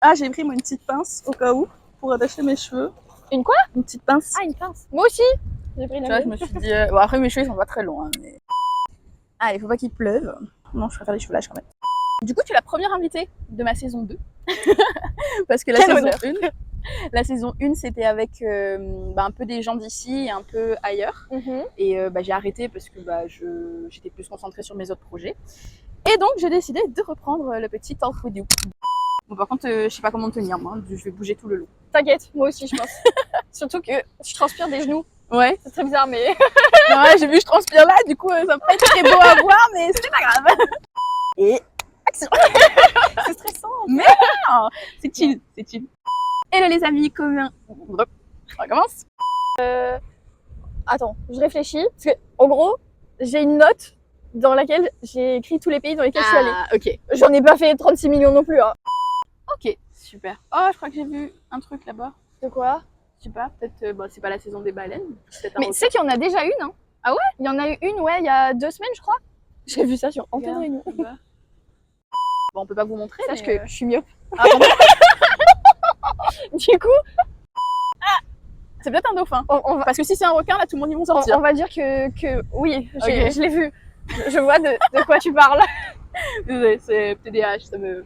Ah, j'ai pris moi une petite pince au cas où pour attacher mes cheveux. Une quoi? Une petite pince. Ah, une pince. Moi aussi. J'ai pris Tu la vois, je me suis dit. Bon, après, mes cheveux ils sont pas très longs. Hein, mais... Ah, il faut pas qu'il pleuve. Non, je préfère les cheveux lâches quand même. Du coup, tu es la première invitée de ma saison 2. Parce que la saison 1, c'était avec un peu des gens d'ici et un peu ailleurs. Et j'ai arrêté parce que j'étais plus concentrée sur mes autres projets. Et donc, j'ai décidé de reprendre le petit Talk With You. Bon, par contre, je sais pas comment tenir, moi. Je vais bouger tout le long. T'inquiète, moi aussi, je pense. Surtout que je transpire des genoux. Ouais. C'est très bizarre, mais... Ouais, j'ai vu, je transpire là, du coup, ça va pas être très beau à voir, mais c'est pas grave. Et action. C'est stressant. Mais non, c'est chill, c'est chill. Hello les amis, comment... On recommence. Attends, je réfléchis. Parce que, en gros, j'ai une note dans laquelle j'ai écrit tous les pays dans lesquels je suis allée. Ok. J'en ai pas fait 36 millions non plus. Hein. Ok, super. Oh, je crois que j'ai vu un truc là-bas. De quoi? Je sais pas, peut-être, c'est pas la saison des baleines. Mais tu sais qu'il y en a déjà une, hein? Ah ouais? Il y en a eu une, ouais, il y a 2 semaines, je crois. J'ai vu ça sur Antenne Réunion. Bon, on peut pas vous montrer. Sache que je suis myope. Ah, pardon. Du coup, c'est peut-être un dauphin. on va... Parce que si c'est un requin, là, tout le monde y vont sortir. On va dire que... Oui, Okay. je l'ai vu. Je vois de quoi tu parles. Désolée, c'est TDAH, ça me...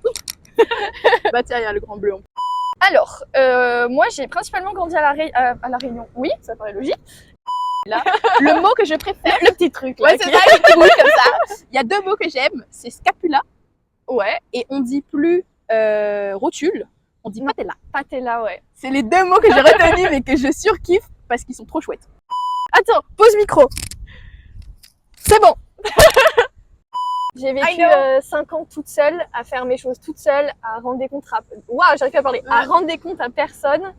Bah tiens, il y a le grand bleu. Alors, moi, j'ai principalement grandi à la Réunion. Oui, ça paraît logique. Là, le mot que je préfère... Le petit truc, là. Ouais, c'est ça, le petit bruit comme ça. Il y a 2 mots que j'aime, c'est scapula. Ouais. Et on dit plus rotule, on dit patella. Patella, ouais. C'est les 2 mots que j'ai retenus mais que je surkiffe parce qu'ils sont trop chouettes. Attends, pause micro. C'est bon. J'ai vécu 5 ans toute seule, à faire mes choses toute seule, à rendre des comptes à... Waouh, j'arrive pas à parler. À rendre des comptes à personne.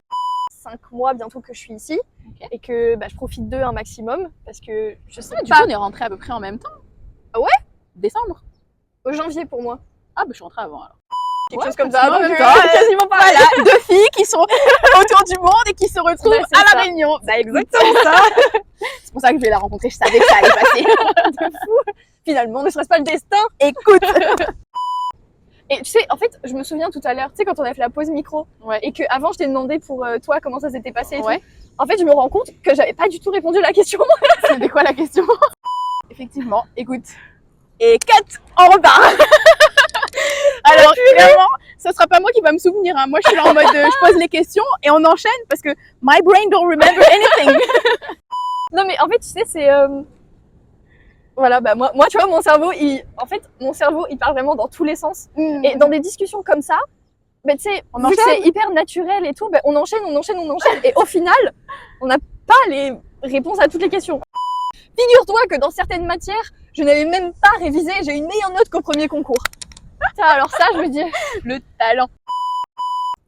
5 mois bientôt que je suis ici. Okay. Et que je profite d'eux un maximum. Parce que je sais pas... Du coup, on est rentrés à peu près en même temps. Ah ouais? Décembre. Au janvier pour moi. Ah, je suis rentrée avant alors. Quelque chose comme ça. En même temps, quasiment pas. Voilà, 2 filles qui sont autour du monde et qui se retrouvent à la Réunion. Bah, exactement ça. C'est pour ça que je vais la rencontrer, je savais que ça allait passer. De fou. Finalement, ne serait-ce pas le destin? Écoute. Et tu sais, en fait, je me souviens tout à l'heure, tu sais, quand on a fait la pause micro, et que avant je t'ai demandé pour toi comment ça s'était passé et tout. En fait, je me rends compte que j'avais pas du tout répondu à la question. C'était quoi la question? Effectivement, écoute. Et 4, on repart. Alors, clairement, ça sera pas moi qui va me souvenir. Hein. Moi, je suis là en mode, je pose les questions et on enchaîne parce que my brain don't remember anything. Non, mais en fait, tu sais, c'est... Voilà, bah moi, tu vois, mon cerveau, il part vraiment dans tous les sens. Et dans des discussions comme ça, bah, tu sais, vu que c'est hyper naturel et tout, bah, on enchaîne. Et au final, on n'a pas les réponses à toutes les questions. Figure-toi que dans certaines matières, je n'avais même pas révisé, j'ai une meilleure note qu'au premier concours. Ça, alors ça, je me dis... Le talent.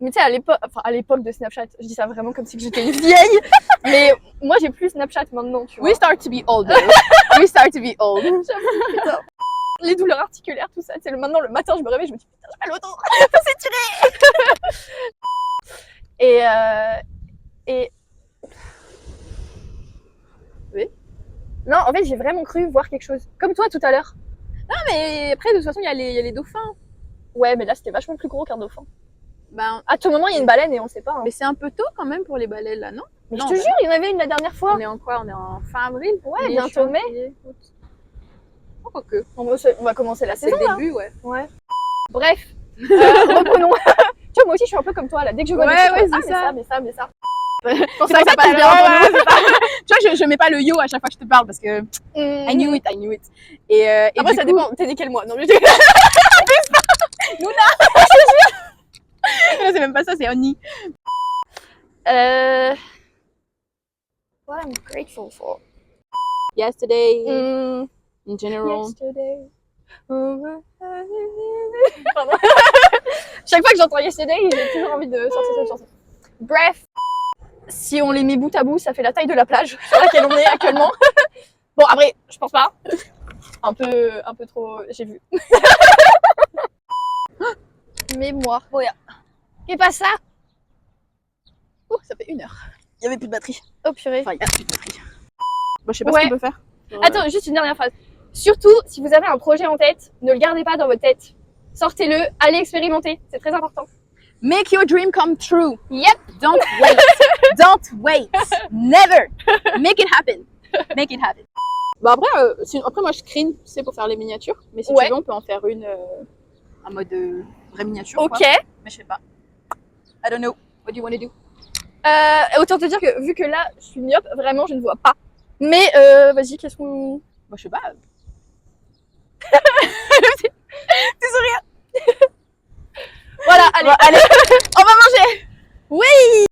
Mais tu sais, à l'époque de Snapchat, je dis ça vraiment comme si j'étais une vieille, mais moi j'ai plus Snapchat maintenant, tu vois. We start to be old. We start to be old. J'avoue, putain. Les douleurs articulaires, tout ça, tu sais, maintenant le matin je me réveille, je me dis putain, j'ai mal au dos, c'est tiré. Et... Oui. Non, en fait, j'ai vraiment cru voir quelque chose. Comme toi tout à l'heure. Non, mais après, de toute façon, il y a les dauphins. Ouais, mais là, c'était vachement plus gros qu'un dauphin. Ben, à tout moment, il y a une baleine et on le sait pas. Hein. Mais c'est un peu tôt quand même pour les baleines, là, non? Mais non, je te jure, il y en avait une la dernière fois. On est en quoi? On est en fin avril? Ouais, bientôt mai. Pourquoi que? On va commencer la saison, le début, ouais. Bref, reprenons. Tu vois, moi aussi, je suis un peu comme toi, là. Dès que je vois des choses, c'est ça. mais ça. Pour ça que ça passe bien entre nous. Tu vois, je mets pas le yo à chaque fois que je te parle parce que I knew it. Et après, ça dépend. T'es né quel mois? Non, mais Luna. C'est même pas ça, c'est Oni. What I'm grateful for. Yesterday. In general. Yesterday. Pardon. Chaque fois que j'entends Yesterday, j'ai toujours envie de sortir cette chanson. Bref. Si on les met bout à bout, ça fait la taille de la plage sur laquelle on est actuellement. Bon, après, je pense pas. Un peu trop, j'ai vu. Mémoire. Ouais. Et pas ça. Oh, ça fait 1 heure. Il y avait plus de batterie. Oh purée. Enfin, il y a plus de batterie. Bon, je sais pas ce qu'on peut faire. Attends, juste une dernière phrase. Surtout, si vous avez un projet en tête, ne le gardez pas dans votre tête. Sortez-le, allez expérimenter. C'est très important. Make your dream come true. Yep. Don't wait. Don't wait. Never. Make it happen. Make it happen. Bah après, après moi je screen, c'est pour faire les miniatures. Mais si tu veux, on peut en faire une en mode vraie miniature. Ok. Quoi. Mais je sais pas. I don't know. What do you want to do? Autant te dire que vu que là, je suis myope, vraiment, je ne vois pas. Mais vas-y, qu'est-ce qu'on... Bah je sais pas. Tu sourires. Voilà, allez. Bon, allez. On va manger. Oui.